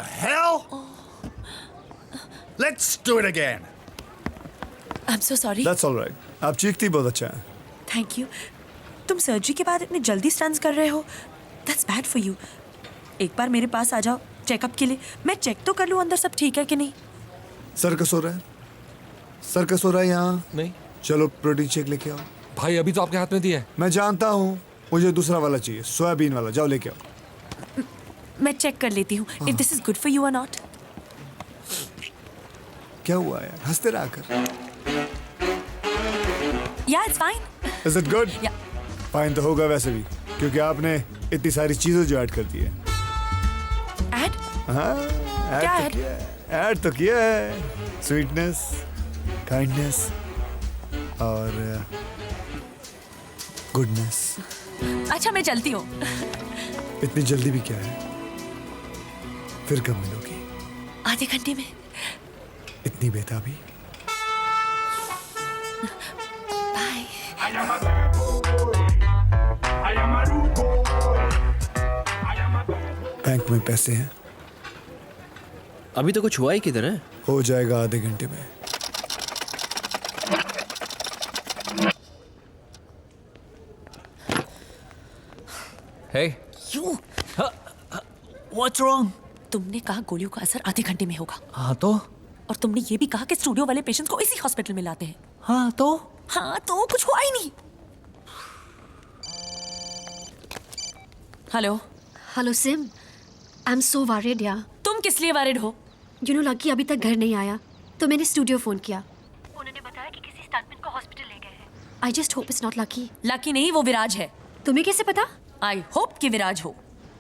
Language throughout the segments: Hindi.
hell? Let's do it again. I'm so sorry. That's all right. आप चीखती बहुत अच्छा है. Thank you. तुम सर्जरी के बाद इतने जल्दी स्टंट्स कर रहे हो. That's bad for you. एक बार मेरे पास आ जाओ चेकअप के लिए. मैं चेक तो कर लूँ अंदर सब ठीक है कि नहीं. सर्कस हो रहा है? सर्कस हो रहा है यहाँ? नहीं. चलो प्रोटीन शेक लेके आओ. भाई अभी तो आपके हाथ में दिया है. मैं जानता हूँ. मुझे दूसरा वाला चाहिए, सोयाबीन वाला. जाओ लेके आओ. मैं चेक कर लेती हूँ. If this is good for you or not. क्या हुआ यार? हंसते रहा कर. Yeah, it's fine. Is it good? Yeah. Fine तो होगा वैसे भी, क्योंकि आपने इतनी सारी चीजें जो ऐड कर दी है. Add? हाँ, क्या ऐड तो किया है. ऐड तो किया है. स्वीटनेस, काइंडनेस और गुडनेस. अच्छा मैं चलती हूँ. इतनी जल्दी भी क्या है? फिर कब मिलोगी? आधे घंटे में. इतनी बेताबी? बाय. बैंक में पैसे हैं. अभी तो कुछ हुआ ही किधर है? हो जाएगा आधे घंटे में. Hey. You. What's wrong? तुमने कहा गोलियों का असर आधे घंटे में होगा. हाँ तो? और तुमने ये भी कहा कि स्टूडियो वाले पेशेंट्स को इसी हॉस्पिटल में लाते हैं. हाँ तो? हाँ तो कुछ हुआ ही नहीं. Hello. Hello SIM, I am so worried यार. तुम किस लिए वरीड हो? यू नो लकी अभी तक घर नहीं आया, तो मैंने स्टूडियो फोन किया. उन्होंने बताया कि किसी स्टंटमैन को हॉस्पिटल ले गए हैं. I just hope it's not lucky. Lucky नहीं, वो विराज है. तुम्हें कैसे पता? आई होप कि विराज हो.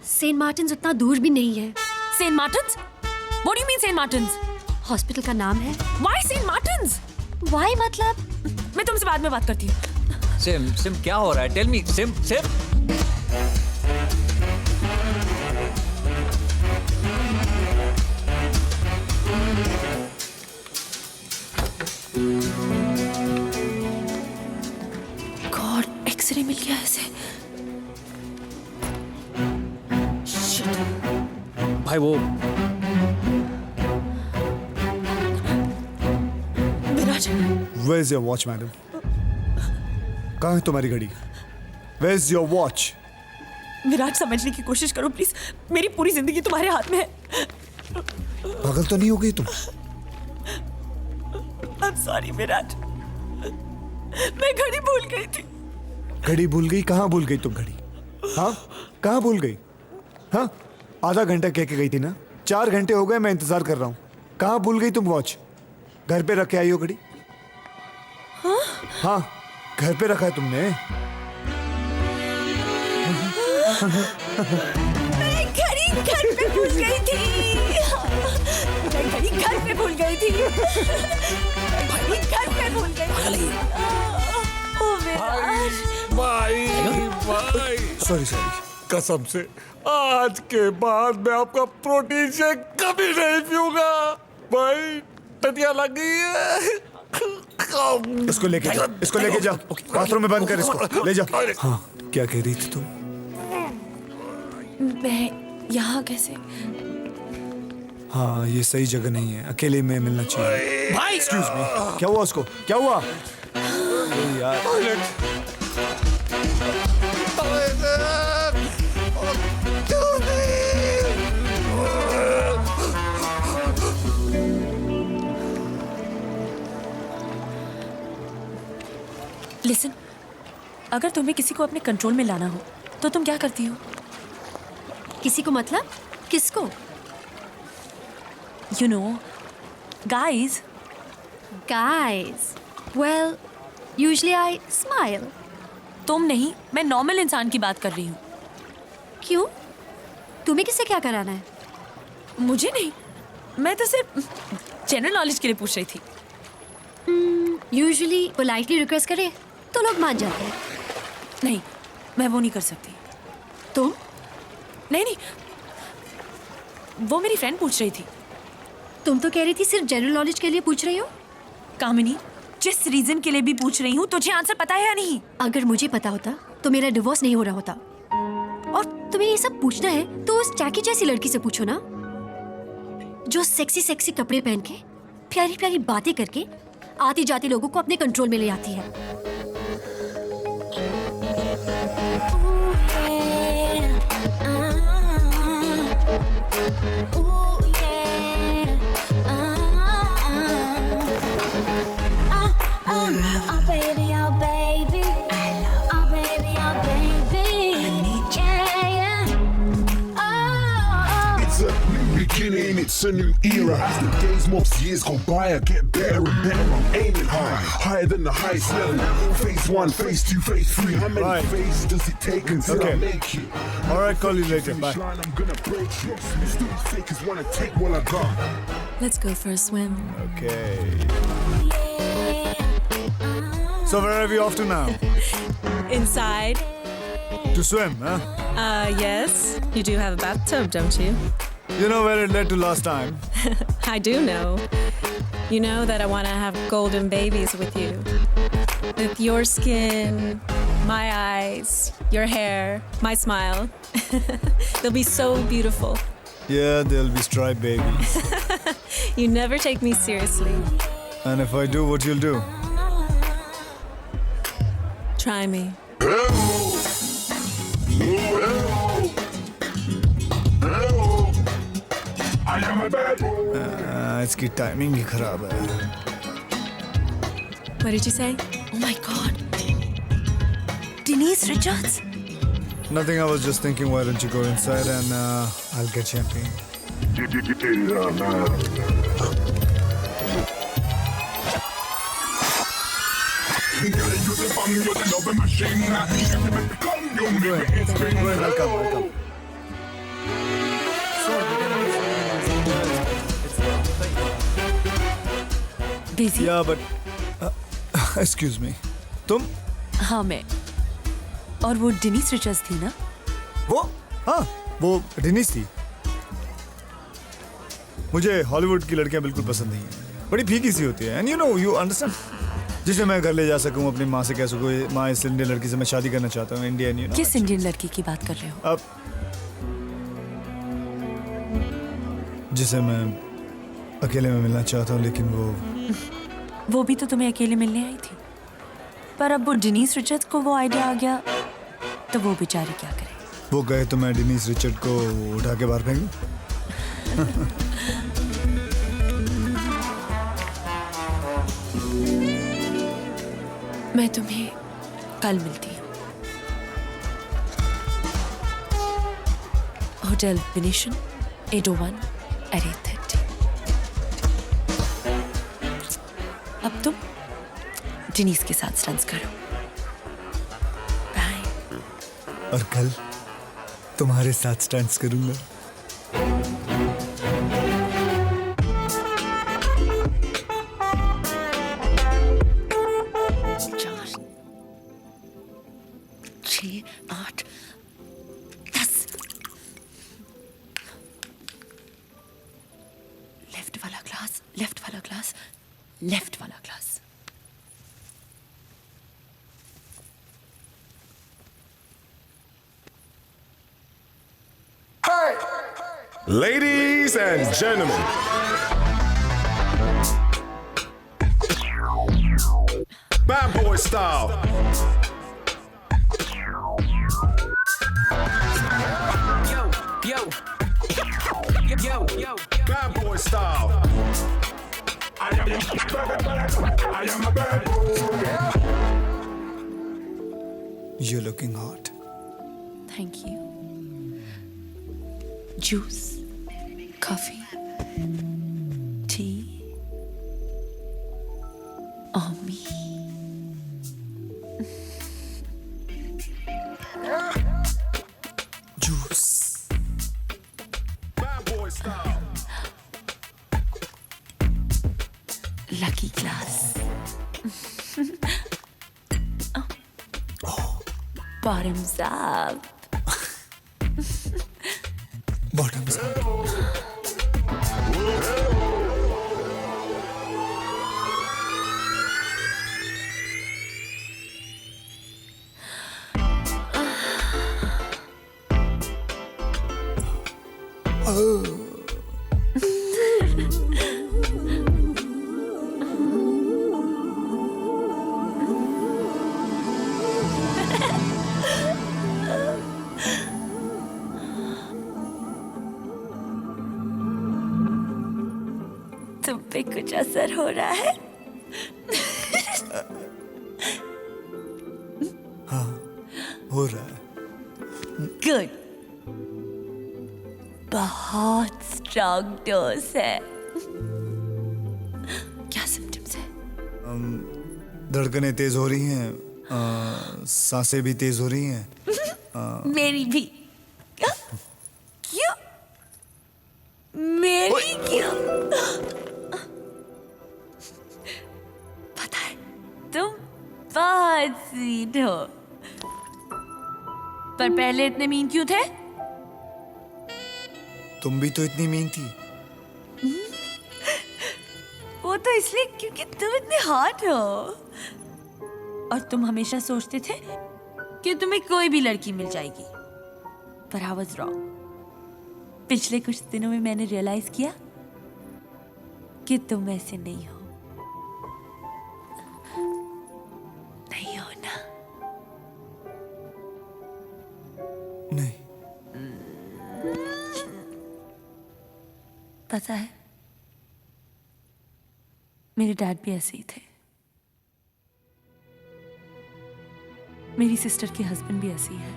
सेंट मार्टिन्स उतना दूर भी नहीं है. Saint Martin's? What do you mean Saint Martin's? Hospital का नाम है. Why Saint Martins? व्हाई मतलब? मैं तुमसे बाद में बात करती हूँ. सिम क्या हो रहा है? Tell me. Sim. God, x-ray मिल गया ऐसे. भाई वो विराज. Where is your watch, madam? कहाँ है तुम्हारी घड़ी? Where is your watch? विराज समझने की कोशिश करो प्लीज. मेरी पूरी जिंदगी तुम्हारे हाथ में है. पागल तो नहीं हो गई तुम? I'm sorry विराज. मैं घड़ी भूल गई थी. घड़ी भूल गई? कहाँ भूल गई तुम घड़ी? हाँ, कहाँ भूल गई? हाँ, आधा घंटा कह के गई थी ना. 4 घंटे हो गए मैं इंतजार कर रहा हूँ. कहाँ भूल गई तुम वॉच? घर पे रख के आई हो घड़ी? हाँ, घर पे रखा है तुमने. मैं घड़ी घर पे भूल गई थी. मैं घड़ी घर पे भूल गई थी. घड़ी घर पे भूल गई थी. ओ विराज. भाई सॉरी. कसम से आज के बाद मैं आपका प्रोटीन शेक कभी नहीं पीऊंगा. भाई टटिया लग गई है. इसको लेके जा. बाथरूम में बंद कर इसको. ले जा. हाँ, क्या कह रही थी तुम? मैं यहाँ कैसे? हाँ, ये सही जगह नहीं है. अकेले में मिलना चाहिए. भाई एक्सक्यूज मी. क्या हुआ उसको? क्या हुआ? अरे यार. लिसन, अगर तुम्हें किसी को अपने कंट्रोल में लाना हो तो तुम क्या करती हो? किसी को मतलब? किसको? You know, guys. Guys. Well, usually I smile. तुम नहीं, मैं नॉर्मल इंसान की बात कर रही हूँ. क्यों? तुम्हें किससे क्या कराना है? मुझे नहीं, मैं तो सिर्फ जनरल नॉलेज के लिए पूछ रही थी. यूजुअली पोलाइटली रिक्वेस्ट करे तो लोग मान जाते हैं. नहीं, मैं वो नहीं कर सकती. तुम? नहीं, वो मेरी फ्रेंड पूछ रही थी. तुम तो कह रही थी सिर्फ जनरल नॉलेज के लिए पूछ रही हो. कामिनी, जिस रीजन के लिए भी पूछ रही हूँ तुझे आंसर पता है या नहीं? अगर मुझे पता होता तो मेरा डिवोर्स नहीं हो रहा होता. और तुम्हें ये सब पूछना है तो उस जैकी जैसी लड़की से पूछो ना. जो सेक्सी सेक्सी कपड़े पहन के प्यारी प्यारी बातें करके आती जाती लोगों को अपने कंट्रोल में ले आती है। It's a new era. As the days, months, years go by, I get better and better. I'm aiming high, higher than the highest level. Phase 1, phase 2, phase 3. How many Right. phases does it take until I make it? All right, call you later. Bye. Finish line, I'm gonna break it. Stupid fakers wanna take what I got. Let's go for a swim. Okay. So where are we off to now? Inside. To swim, huh? Yes. You do have a bathtub, don't you? You know where it led to last time? I do know. You know that I want to have golden babies with you. With your skin, my eyes, your hair, my smile. They'll be so beautiful. Yeah, they'll be striped babies. You never take me seriously. And if I do, what you'll do? Try me. I am a bad boy. इसकी टाइमिंग ही खराब है. What did you say? Oh my God. Denise Richards? Nothing, I was just thinking, why don't you go inside and I'll get champagne. Welcome. Busy? Yeah, but excuse me. तुम? हाँ मैं. और वो डेनिस रिचर्ड्स थी ना? वो? हाँ, वो डेनिस थी. मुझे हॉलीवुड की लड़कियां बिल्कुल पसंद नहीं है. बड़ी फीकी सी होती है. And you know, you understand? जिसे मैं घर ले जा सकूं, अपनी माँ से कह सकूं, माँ इस इंडियन लड़की से मैं शादी करना चाहता हूँ, इंडियन, you know. किस इंडियन लड़की की बात कर रहे हो? अब जिसे मैं अकेले में मिलना चाहता हूँ, लेकिन वो भी तो तुम्हें अकेले मिलने आई थी. पर अब वो डेनिस रिचर्ड्स को वो आइडिया आ गया, तो वो बेचारी क्या करे? वो गए तो मैं डेनिस रिचर्ड को उठा के बाहर फेंक दूं? मैं तुम्हें कल मिलती हूँ. Hotel विनेशन 801 at 8:30. अब तुम डेनिस के साथ स्टंट्स करो. बाय. और कल तुम्हारे साथ स्टंट्स करूंगा. लेफ्ट वाला glass. Ladies and gentlemen, bad boy style. Bad boy style. I am a bad boy. You're looking hot. Thank you. Juice, coffee, tea, on me. Juice. Bad boy style. Lucky glass. Bottoms up. Bottoms up. तुम पे कुछ असर हो रहा है? हो रहा है। गुड। बहुत स्ट्रॉन्ग डोज है। क्या सिम्टम्स है? धड़कनें तेज हो रही हैं, सांसें भी तेज हो रही हैं। मेरी भी। क्यों? मेरी क्यों? पता है तुम बहुत स्वीट हो, पर पहले इतने मीन क्यों थे? तुम भी तो इतनी मीन थी। वो तो इसलिए क्योंकि तुम इतने हॉट हो, और तुम हमेशा सोचते थे कि तुम्हें कोई भी लड़की मिल जाएगी, पर आई वाज रॉन्ग। पिछले कुछ दिनों में मैंने रियलाइज किया कि तुम ऐसे नहीं हो। नहीं हो ना? नहीं। पता है, मेरे डैड भी ऐसे ही थे। मेरी सिस्टर के हस्बैंड भी ऐसे ही है।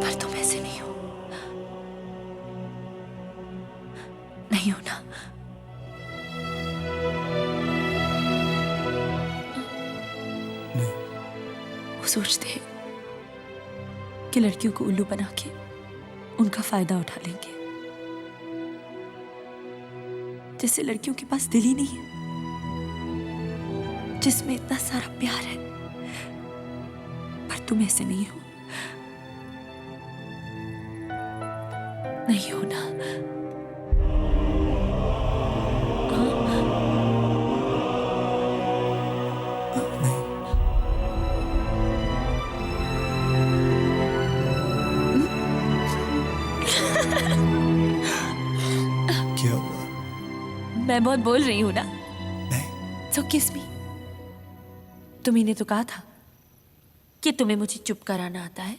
पर तुम ऐसे नहीं हो। नहीं हो ना? वो सोचते हैं कि लड़कियों को उल्लू बना के उनका फायदा उठा लेंगे, जैसे लड़कियों के पास दिल ही नहीं है, जिसमें इतना सारा प्यार है। पर तुम ऐसे नहीं हो। नहीं हो ना? क्या हुआ? मैं बहुत बोल रही हूं ना? नहीं। So kiss me. तुम्ही ने तो कहा था कि तुम्हें मुझे चुप कराना आता है।